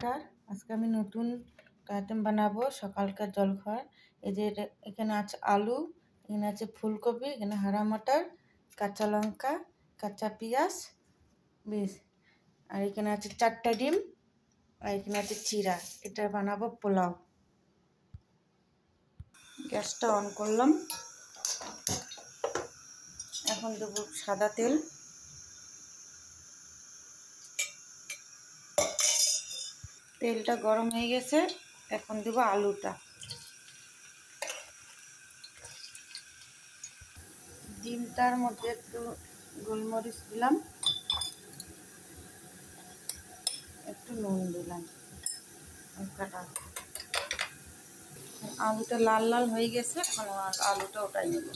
নমস্কার। আজকে আমি নতুন আইটেম বানাবো সকালকার জলখাবার। এই যে এখানে আছে আলু, এখানে আছে ফুলকপি, এখানে হারা মটর, কাঁচা লঙ্কা, কাঁচা পেঁয়াজ, বেশ, আর এখানে আছে 4টা ডিম, আর এখানে আছে চিড়া। এটা বানাবো পোলাও। গ্যাসটা অন করলাম। এখন দেবো সাদা তেল। তেলটা গরম হয়ে গেছে, এখন দেবো আলুটা। ডিমটার মধ্যে একটু গোলমরিচ দিলাম, একটু নুন দিলাম, লঙ্কাটা। আলুটা লাল লাল হয়ে গেছে, এখন আলুটা ওটাই নেব।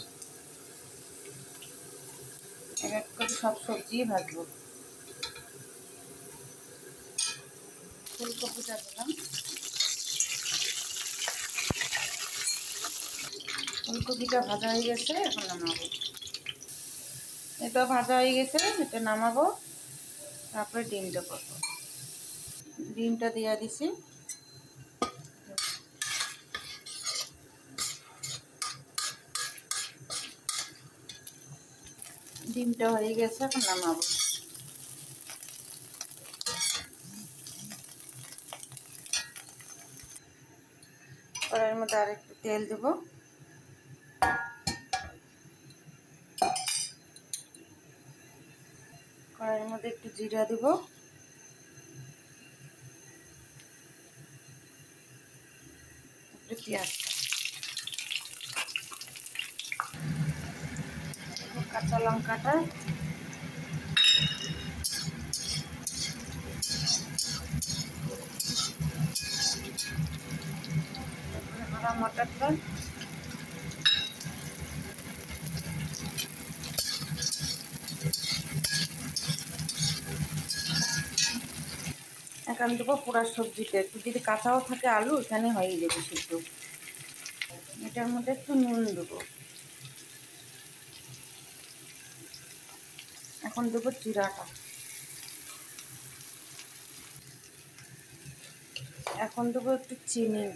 এক এক করে সব সবজি ভাজবো। ফুলকপিটা দিলাম, ফুলকপিটা ভাজা হয়ে গেছে, এখন নামাবো। এটা ভাজা হয়ে গেছে, এটা নামাবো। তারপরে ডিমটা করবো। ডিমটা দিয়ে দিছি। ডিমটা হয়ে গেছে, এখন নামাবো। কড়াইয়ের মধ্যে আর একটু তেল দেবো। কড়াইয়ের মধ্যে একটু জিরা দেবো, একটু পেঁয়াজ, কাঁচা লঙ্কাটা, হারা মটরটা, এখন দেবো পুরা সবজিটা। একটু যদি কাঁচাও থাকে আলু, এখানে হয়ে যাবে সিদ্ধ। এটার মধ্যে একটু নুন দেবো। এখন দেবো জিরাটা। এখন দেবো একটু চিনি।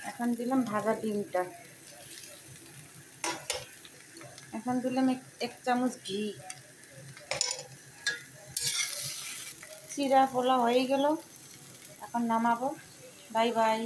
এখন দিলাম ভাজা ডিমটা। এখন দিলাম এক চামচ ঘি। চিরা পোলা হয়ে গেল, এখন নামাবো। Bye bye.